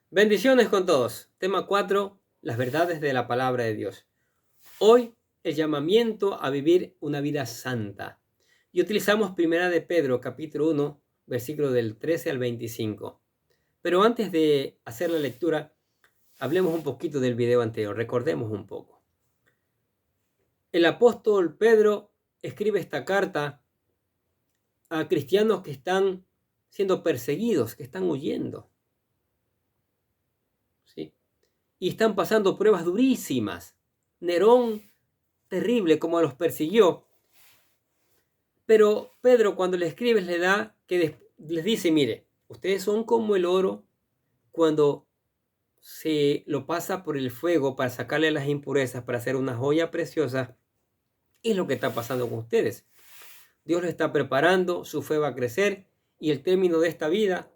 Bendiciones con todos. Tema 4: las verdades de la palabra de Dios. Hoy el llamamiento a vivir una vida santa. Y utilizamos Primera de Pedro, capítulo 1, versículo del 13 al 25. Pero antes de hacer la lectura, hablemos un poquito del video anterior. Recordemos un poco. El apóstol Pedro escribe esta carta a cristianos que están siendo perseguidos, que están huyendo, ¿sí? Y están pasando pruebas durísimas. Nerón, terrible como los persiguió. Pero Pedro, cuando le escribe, les dice: mire, ustedes son como el oro cuando se lo pasa por el fuego para sacarle las impurezas, para hacer una joya preciosa. Y es lo que está pasando con ustedes. Dios lo está preparando, su fe va a crecer y el término de esta vida,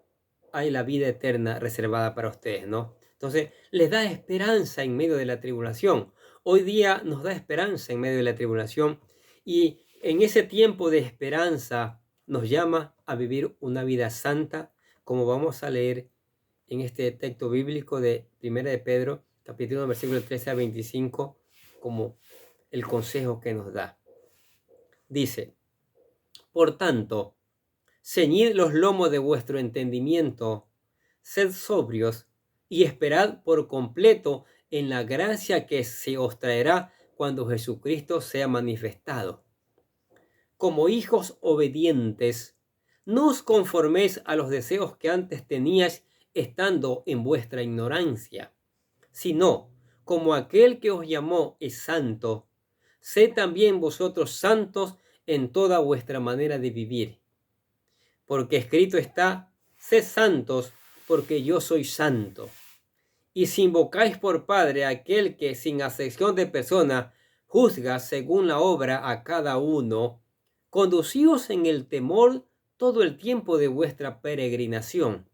hay la vida eterna reservada para ustedes, ¿no? Entonces, les da esperanza en medio de la tribulación. Hoy día nos da esperanza en medio de la tribulación, y en ese tiempo de esperanza nos llama a vivir una vida santa, como vamos a leer en este texto bíblico de 1 de Pedro, capítulo 1, versículo 13 a 25, como el consejo que nos da. Dice: por tanto, ceñid los lomos de vuestro entendimiento, sed sobrios y esperad por completo en la gracia que se os traerá cuando Jesucristo sea manifestado. Como hijos obedientes, no os conforméis a los deseos que antes teníais estando en vuestra ignorancia, sino, como aquel que os llamó es santo, sed también vosotros santos en toda vuestra manera de vivir. Porque escrito está: sed santos, porque yo soy santo. Y si invocáis por Padre a aquel que sin acepción de persona juzga según la obra a cada uno, conducíos en el temor todo el tiempo de vuestra peregrinación,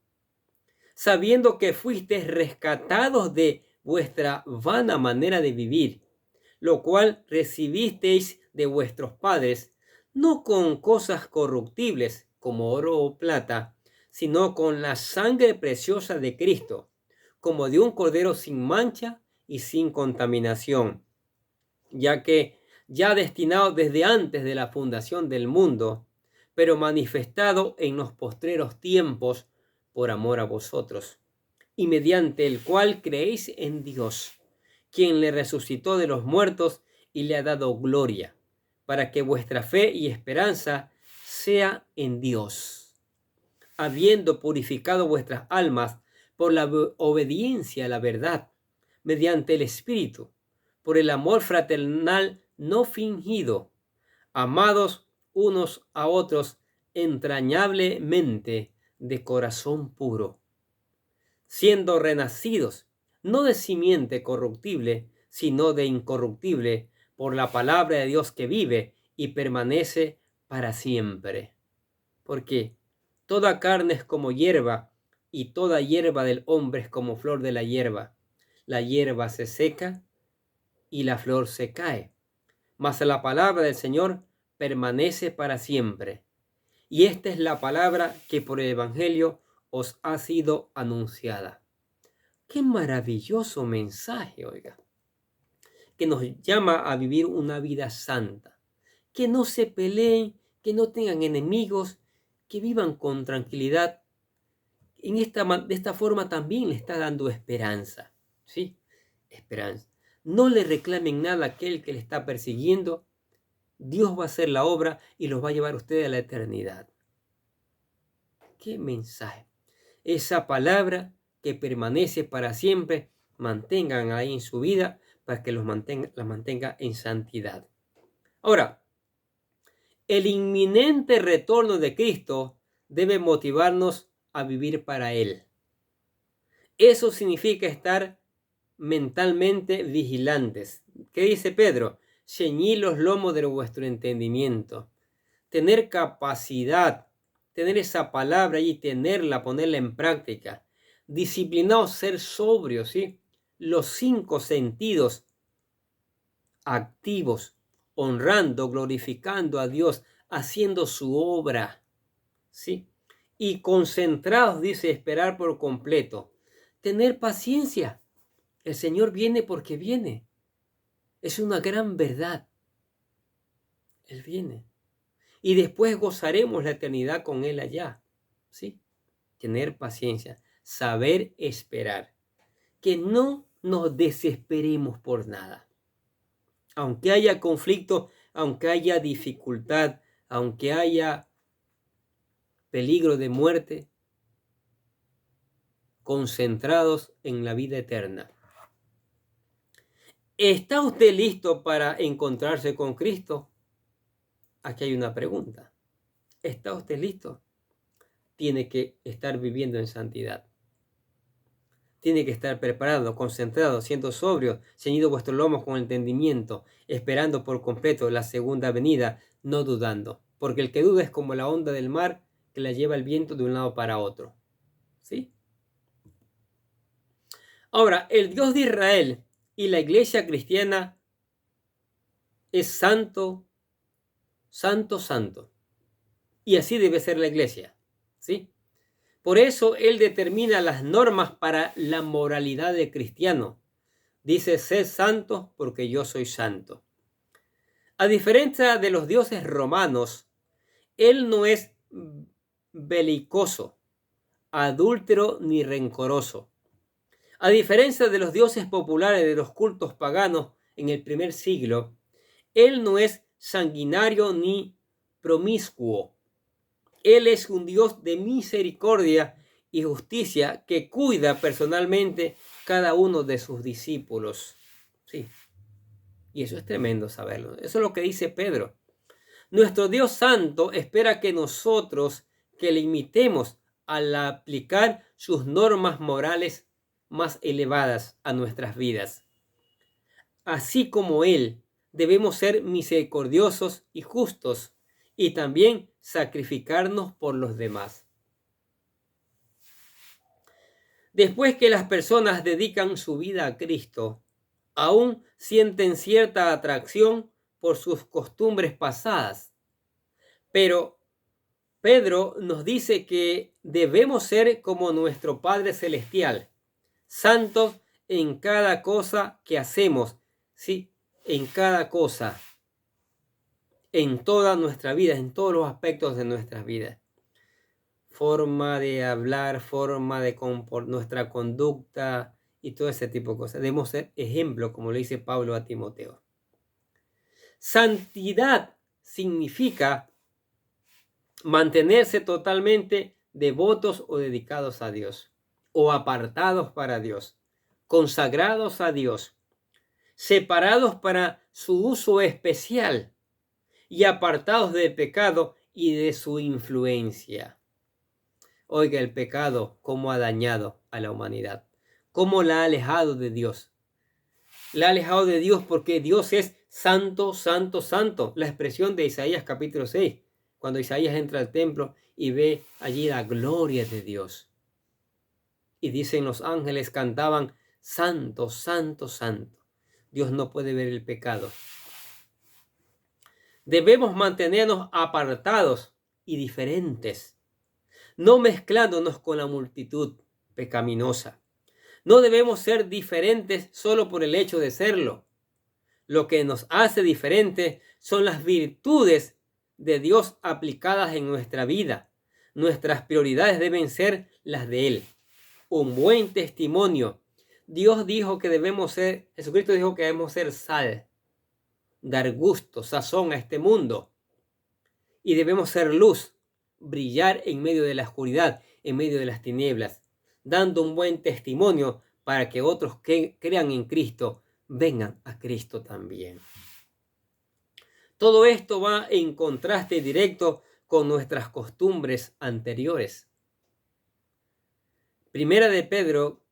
sabiendo que fuisteis rescatados de vuestra vana manera de vivir, lo cual recibisteis de vuestros padres, no con cosas corruptibles como oro o plata, sino con la sangre preciosa de Cristo, como de un cordero sin mancha y sin contaminación, ya destinado desde antes de la fundación del mundo, pero manifestado en los postreros tiempos por amor a vosotros, y mediante el cual creéis en Dios, quien le resucitó de los muertos y le ha dado gloria, para que vuestra fe y esperanza sea en Dios, habiendo purificado vuestras almas por la obediencia a la verdad, mediante el Espíritu, por el amor fraternal no fingido, amados unos a otros entrañablemente de corazón puro, siendo renacidos, no de simiente corruptible, sino de incorruptible, por la palabra de Dios que vive y permanece para siempre. Porque toda carne es como hierba, y toda hierba del hombre es como flor de la hierba. La hierba se seca y la flor se cae, mas la palabra del Señor permanece para siempre. Y esta es la palabra que por el Evangelio os ha sido anunciada. Qué maravilloso mensaje, oiga, que nos llama a vivir una vida santa, que no se peleen, que no tengan enemigos, que vivan con tranquilidad. De esta forma también le está dando esperanza, ¿sí? Esperanza. No le reclamen nada a aquel que le está persiguiendo. Dios va a hacer la obra y los va a llevar a ustedes a la eternidad. ¡Qué mensaje! Esa palabra que permanece para siempre, mantengan ahí en su vida para que la mantenga en santidad. Ahora, el inminente retorno de Cristo debe motivarnos a vivir para Él. Eso significa estar mentalmente vigilantes. ¿Qué dice Pedro? Ceñid los lomos de vuestro entendimiento. Tener capacidad, tener esa palabra y tenerla, ponerla en práctica. Disciplinados, ser sobrios, ¿sí? Los 5 sentidos activos, honrando, glorificando a Dios, haciendo su obra, ¿sí? Y concentrados, dice, esperar por completo. tener paciencia. El Señor viene porque viene. Es una gran verdad. Él viene. Y después gozaremos la eternidad con Él allá. ¿Sí? Tener paciencia. Saber esperar. Que no nos desesperemos por nada. Aunque haya conflicto, aunque haya dificultad, aunque haya peligro de muerte, concentrados en la vida eterna. ¿Está usted listo para encontrarse con Cristo? Aquí hay una pregunta. ¿Está usted listo? Tiene que estar viviendo en santidad. Tiene que estar preparado, concentrado, siendo sobrio, ceñido vuestros lomos con entendimiento, esperando por completo la segunda venida, no dudando. Porque el que duda es como la onda del mar que la lleva el viento de un lado para otro. ¿Sí? Ahora, el Dios de Israel y la iglesia cristiana es santo, santo, santo. Y así debe ser la iglesia. ¿Sí? Por eso Él determina las normas para la moralidad del cristiano. Dice, sed santos porque yo soy santo. A diferencia de los dioses romanos, Él no es belicoso, adúltero ni rencoroso. A diferencia de los dioses populares de los cultos paganos en el primer siglo, Él no es sanguinario ni promiscuo. Él es un Dios de misericordia y justicia que cuida personalmente cada uno de sus discípulos. Sí. Y eso es tremendo saberlo. Eso es lo que dice Pedro. Nuestro Dios Santo espera que nosotros que le imitemos al aplicar sus normas morales más elevadas a nuestras vidas. Así como Él, debemos ser misericordiosos y justos y también sacrificarnos por los demás. Después que las personas dedican su vida a Cristo, aún sienten cierta atracción por sus costumbres pasadas. Pero Pedro nos dice que debemos ser como nuestro Padre Celestial, santos en cada cosa que hacemos, ¿sí? En cada cosa, en toda nuestra vida, en todos los aspectos de nuestras vidas. Forma de hablar, forma de nuestra conducta y todo ese tipo de cosas. Debemos ser ejemplo, como le dice Pablo a Timoteo. Santidad significa mantenerse totalmente devotos o dedicados a Dios, o apartados para Dios, consagrados a Dios, separados para su uso especial y apartados del pecado y de su influencia. Oiga, el pecado, cómo ha dañado a la humanidad, cómo la ha alejado de Dios. La ha alejado de Dios porque Dios es santo, santo, santo. La expresión de Isaías capítulo 6, cuando Isaías entra al templo y ve allí la gloria de Dios. Y dicen los ángeles, cantaban, santo, santo, santo. Dios no puede ver el pecado. Debemos mantenernos apartados y diferentes, no mezclándonos con la multitud pecaminosa. No debemos ser diferentes solo por el hecho de serlo. Lo que nos hace diferentes son las virtudes de Dios aplicadas en nuestra vida. Nuestras prioridades deben ser las de Él. Un buen testimonio. Dios dijo que debemos ser, Jesucristo dijo que debemos ser sal, dar gusto, sazón a este mundo. Y debemos ser luz, brillar en medio de la oscuridad, en medio de las tinieblas, dando un buen testimonio para que otros que crean en Cristo vengan a Cristo también. Todo esto va en contraste directo con nuestras costumbres anteriores. Primera de Pedro,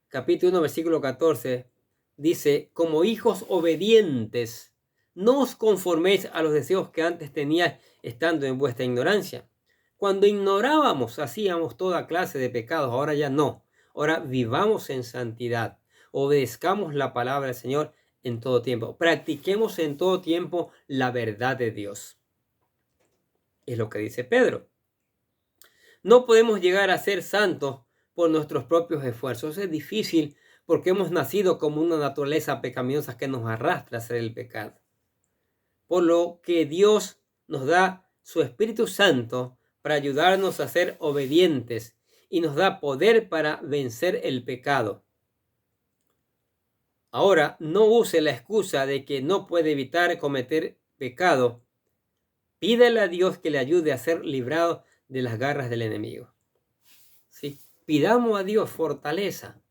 capítulo 1, versículo 14, dice, como hijos obedientes, no os conforméis a los deseos que antes teníais estando en vuestra ignorancia. Cuando ignorábamos, hacíamos toda clase de pecados, ahora ya no. Ahora vivamos en santidad, obedezcamos la palabra del Señor en todo tiempo, practiquemos en todo tiempo la verdad de Dios. Es lo que dice Pedro. No podemos llegar a ser santos por nuestros propios esfuerzos. Es difícil porque hemos nacido como una naturaleza pecaminosa que nos arrastra a hacer el pecado. Por lo que Dios nos da su Espíritu Santo para ayudarnos a ser obedientes y nos da poder para vencer el pecado. Ahora, no use la excusa de que no puede evitar cometer pecado. Pídale a Dios que le ayude a ser librado de las garras del enemigo. ¿Sí? Pidamos a Dios fortaleza.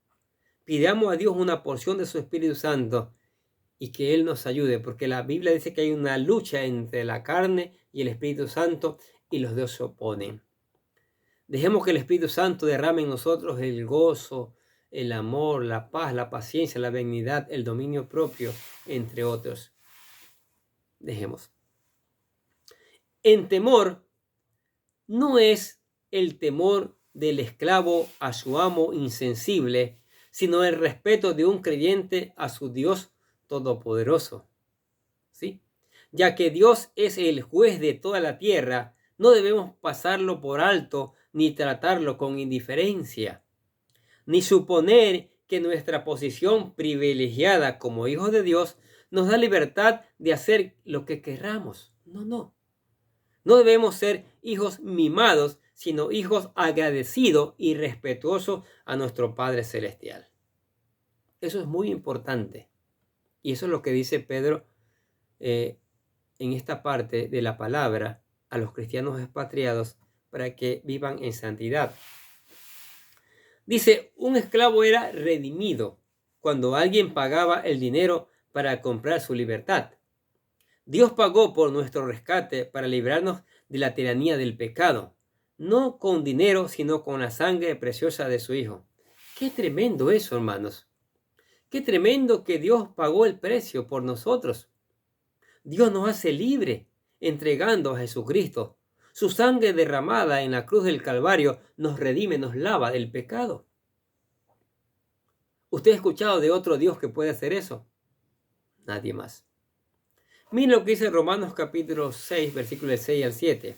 Pidamos a Dios una porción de su Espíritu Santo y que Él nos ayude, porque la Biblia dice que hay una lucha entre la carne y el Espíritu Santo y los dos se oponen. Dejemos que el Espíritu Santo derrame en nosotros el gozo, el amor, la paz, la paciencia, la benignidad, el dominio propio, entre otros. Dejemos. En temor no es el temor del esclavo a su amo insensible, sino el respeto de un creyente a su Dios todopoderoso. ¿Sí? Ya que Dios es el juez de toda la tierra, no debemos pasarlo por alto ni tratarlo con indiferencia, ni suponer que nuestra posición privilegiada como hijos de Dios nos da libertad de hacer lo que querramos. No. No debemos ser hijos mimados, sino hijos agradecidos y respetuosos a nuestro Padre Celestial. Eso es muy importante. Y eso es lo que dice Pedro en esta parte de la palabra a los cristianos expatriados para que vivan en santidad. Dice, un esclavo era redimido cuando alguien pagaba el dinero para comprar su libertad. Dios pagó por nuestro rescate para librarnos de la tiranía del pecado, no con dinero, sino con la sangre preciosa de su Hijo. Qué tremendo eso, hermanos. Qué tremendo que Dios pagó el precio por nosotros. Dios nos hace libre entregando a Jesucristo. Su sangre derramada en la cruz del Calvario nos redime, nos lava del pecado. ¿Usted ha escuchado de otro Dios que puede hacer eso? Nadie más. Miren lo que dice Romanos capítulo 6, versículos 6 al 7.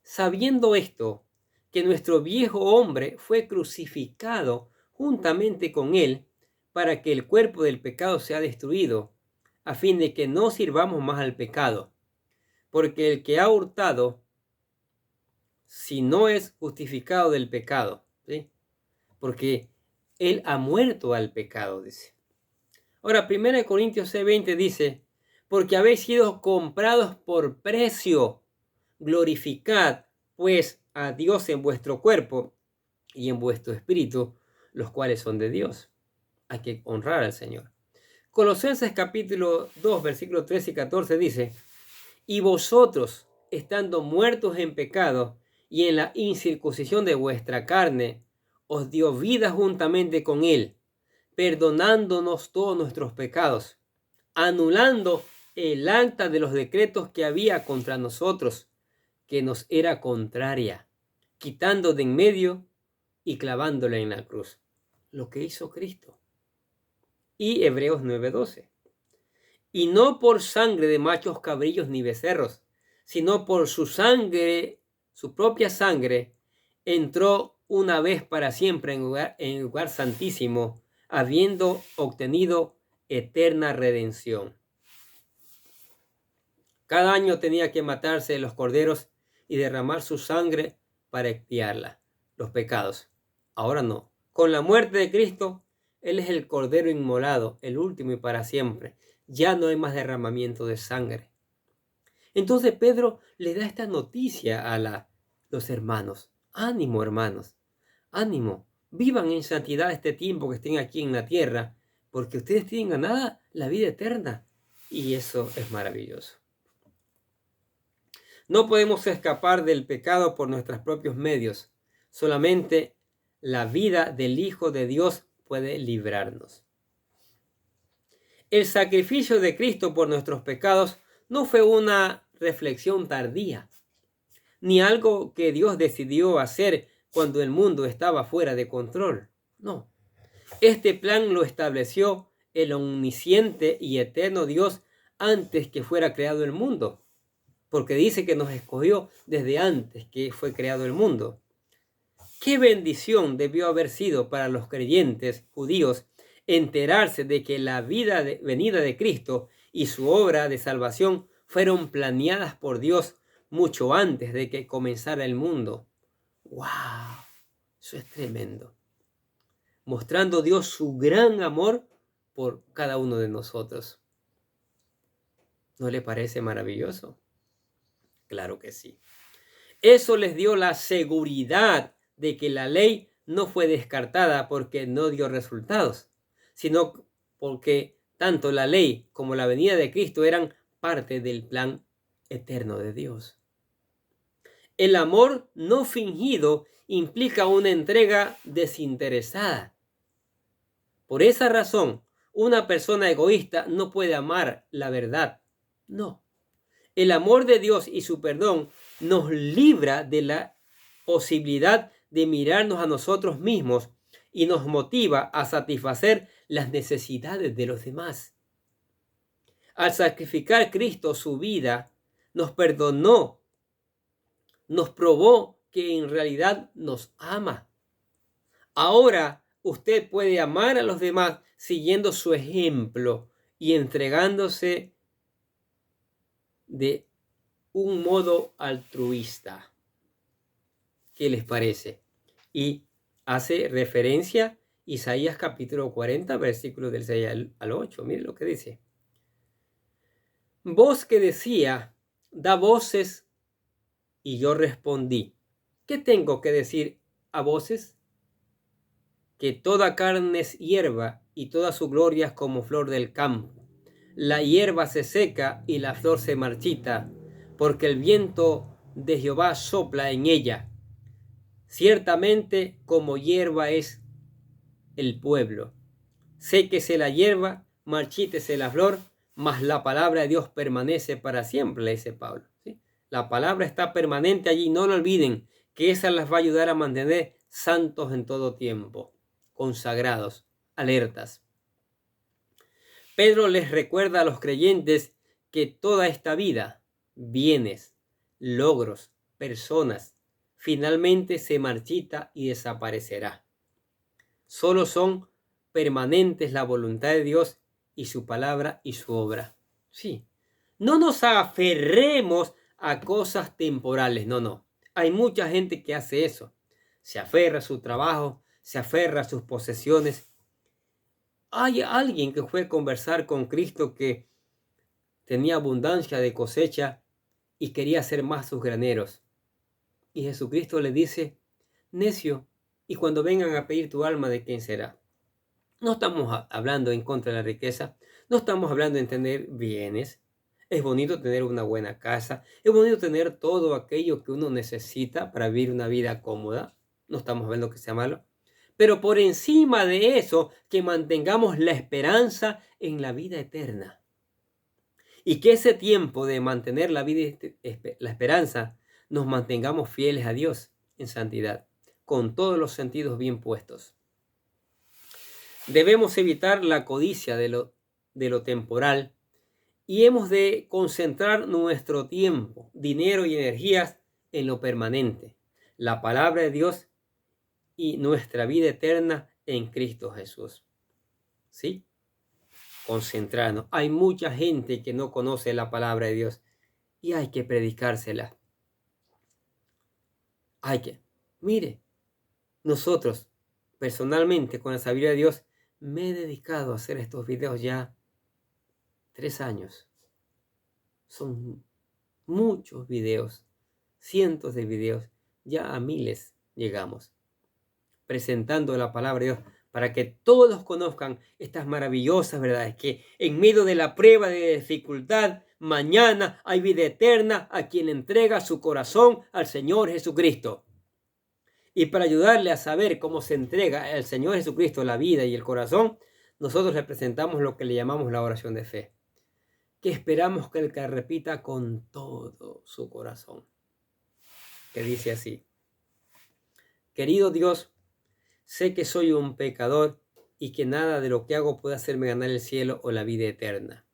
Sabiendo esto, que nuestro viejo hombre fue crucificado juntamente con él, para que el cuerpo del pecado sea destruido, a fin de que no sirvamos más al pecado. Porque el que ha hurtado, si no es justificado del pecado, ¿sí? Porque él ha muerto al pecado, dice. Ahora, 1 Corintios 6:20 dice, porque habéis sido comprados por precio, glorificad pues a Dios en vuestro cuerpo y en vuestro espíritu, los cuales son de Dios. Hay que honrar al Señor. Colosenses capítulo 2, versículos 13 y 14 dice, y vosotros, estando muertos en pecado y en la incircuncisión de vuestra carne, os dio vida juntamente con él, perdonándonos todos nuestros pecados, anulando el acta de los decretos que había contra nosotros, que nos era contraria, quitando de en medio y clavándola en la cruz. Lo que hizo Cristo. Y Hebreos 9:12. Y no por sangre de machos cabrillos ni becerros, sino por su sangre, su propia sangre, entró una vez para siempre en el lugar santísimo, habiendo obtenido eterna redención. Cada año tenía que matarse los corderos y derramar su sangre para expiarla, los pecados. Ahora no. Con la muerte de Cristo, Él es el cordero inmolado, el último y para siempre. Ya no hay más derramamiento de sangre. Entonces Pedro le da esta noticia a los hermanos. Ánimo, hermanos. Ánimo. Vivan en santidad este tiempo que estén aquí en la tierra, porque ustedes tienen ganada la vida eterna. Y eso es maravilloso. No podemos escapar del pecado por nuestros propios medios. Solamente la vida del Hijo de Dios puede librarnos. El sacrificio de Cristo por nuestros pecados no fue una reflexión tardía, ni algo que Dios decidió hacer cuando el mundo estaba fuera de control. No. Este plan lo estableció el omnisciente y eterno Dios antes que fuera creado el mundo, porque dice que nos escogió desde antes que fue creado el mundo. Qué bendición debió haber sido para los creyentes judíos enterarse de que la venida de Cristo y su obra de salvación fueron planeadas por Dios mucho antes de que comenzara el mundo. ¡Wow! Eso es tremendo. Mostrando Dios su gran amor por cada uno de nosotros. ¿No le parece maravilloso? Claro que sí. Eso les dio la seguridad de que la ley no fue descartada porque no dio resultados, sino porque tanto la ley como la venida de Cristo eran parte del plan eterno de Dios. El amor no fingido implica una entrega desinteresada. Por esa razón, una persona egoísta no puede amar la verdad. No. El amor de Dios y su perdón nos libra de la posibilidad de mirarnos a nosotros mismos y nos motiva a satisfacer las necesidades de los demás. Al sacrificar Cristo su vida, nos perdonó, nos probó que en realidad nos ama. Ahora usted puede amar a los demás siguiendo su ejemplo y entregándose de un modo altruista. ¿Qué les parece? Y hace referencia a Isaías capítulo 40, versículos del 6 al 8. Miren lo que dice. Voz que decía, da voces, y yo respondí. ¿Qué tengo que decir a voces? Que toda carne es hierba y toda su gloria es como flor del campo. La hierba se seca y la flor se marchita, porque el viento de Jehová sopla en ella. Ciertamente como hierba es el pueblo. Séquese la hierba, marchítese la flor, mas la palabra de Dios permanece para siempre, le dice Pablo. ¿Sí? La palabra está permanente allí, no lo olviden, que esa las va a ayudar a mantener santos en todo tiempo, consagrados, alertas. Pedro les recuerda a los creyentes que toda esta vida, bienes, logros, personas, finalmente se marchita y desaparecerá. Solo son permanentes la voluntad de Dios y su palabra y su obra. Sí, no nos aferremos a cosas temporales, no. Hay mucha gente que hace eso. Se aferra a su trabajo, se aferra a sus posesiones. Hay alguien que fue a conversar con Cristo que tenía abundancia de cosecha y quería hacer más sus graneros. Y Jesucristo le dice, necio, y cuando vengan a pedir tu alma, ¿de quién será? No estamos hablando en contra de la riqueza, no estamos hablando de tener bienes. Es bonito tener una buena casa, es bonito tener todo aquello que uno necesita para vivir una vida cómoda. No estamos hablando que sea malo. Pero por encima de eso, que mantengamos la esperanza en la vida eterna. Y que ese tiempo de mantener la esperanza, nos mantengamos fieles a Dios en santidad, con todos los sentidos bien puestos. Debemos evitar la codicia de lo temporal y hemos de concentrar nuestro tiempo, dinero y energías en lo permanente, la palabra de Dios y nuestra vida eterna en Cristo Jesús. ¿Sí? Concentrarnos. Hay mucha gente que no conoce la palabra de Dios y hay que predicársela. Mire, nosotros personalmente con la sabiduría de Dios me he dedicado a hacer estos videos ya 3 años. Son muchos videos, cientos de videos, ya a miles llegamos, presentando la palabra de Dios para que todos conozcan estas maravillosas verdades, que en medio de la prueba de dificultad, mañana hay vida eterna a quien entrega su corazón al Señor Jesucristo. Y para ayudarle a saber cómo se entrega al Señor Jesucristo la vida y el corazón, nosotros le presentamos lo que le llamamos la oración de fe, que esperamos que el que repita con todo su corazón, que dice así: querido Dios, sé que soy un pecador y que nada de lo que hago puede hacerme ganar el cielo o la vida eterna.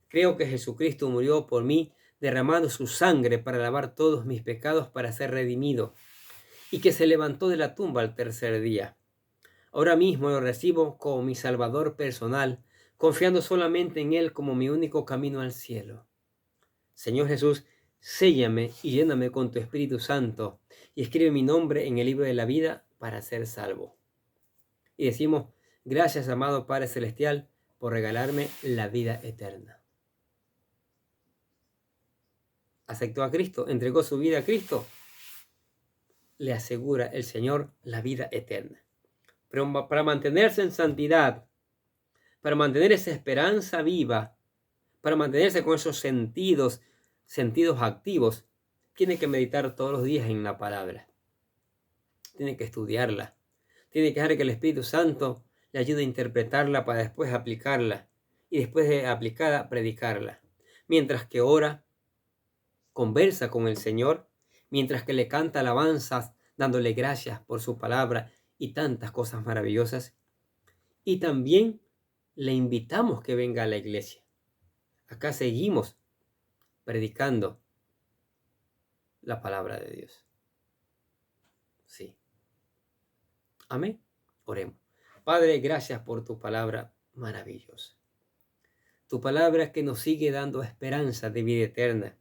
Creo que Jesucristo murió por mí, derramando su sangre para lavar todos mis pecados, para ser redimido. y que se levantó de la tumba al tercer día. Ahora mismo lo recibo como mi Salvador personal, confiando solamente en Él como mi único camino al cielo. Señor Jesús, séllame y lléname con tu Espíritu Santo y escribe mi nombre en el libro de la vida para ser salvo. Y decimos, gracias, amado Padre Celestial, por regalarme la vida eterna. Aceptó a Cristo, entregó su vida a Cristo, le asegura el Señor la vida eterna. Pero para mantenerse en santidad, para mantener esa esperanza viva, para mantenerse con esos sentidos activos, tiene que meditar todos los días en la palabra. Tiene que estudiarla. Tiene que dejar que el Espíritu Santo le ayude a interpretarla para después aplicarla. Y después de aplicada, predicarla. Mientras que ora, conversa con el Señor, mientras que le canta alabanzas, dándole gracias por su palabra y tantas cosas maravillosas. Y también le invitamos que venga a la iglesia. Acá seguimos predicando la palabra de Dios. Sí. Amén. Oremos. Padre, gracias por tu palabra maravillosa. Tu palabra que nos sigue dando esperanza de vida eterna.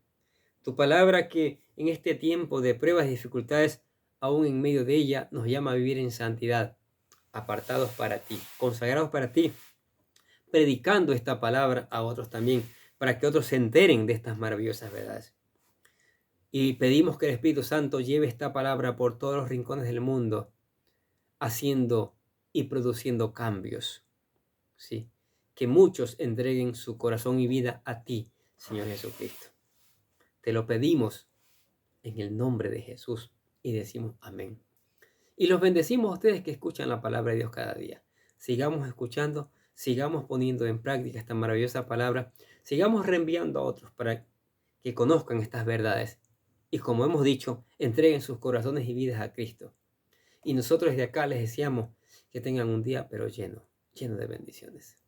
Tu palabra que en este tiempo de pruebas y dificultades, aún en medio de ella, nos llama a vivir en santidad, apartados para ti, consagrados para ti, predicando esta palabra a otros también, para que otros se enteren de estas maravillosas verdades. Y pedimos que el Espíritu Santo lleve esta palabra por todos los rincones del mundo, haciendo y produciendo cambios. Sí, que muchos entreguen su corazón y vida a ti, Señor Jesucristo. Te lo pedimos en el nombre de Jesús y decimos amén. Y los bendecimos a ustedes que escuchan la palabra de Dios cada día. Sigamos escuchando, sigamos poniendo en práctica esta maravillosa palabra, sigamos reenviando a otros para que conozcan estas verdades. Y como hemos dicho, entreguen sus corazones y vidas a Cristo. Y nosotros desde acá les deseamos que tengan un día pero lleno de bendiciones.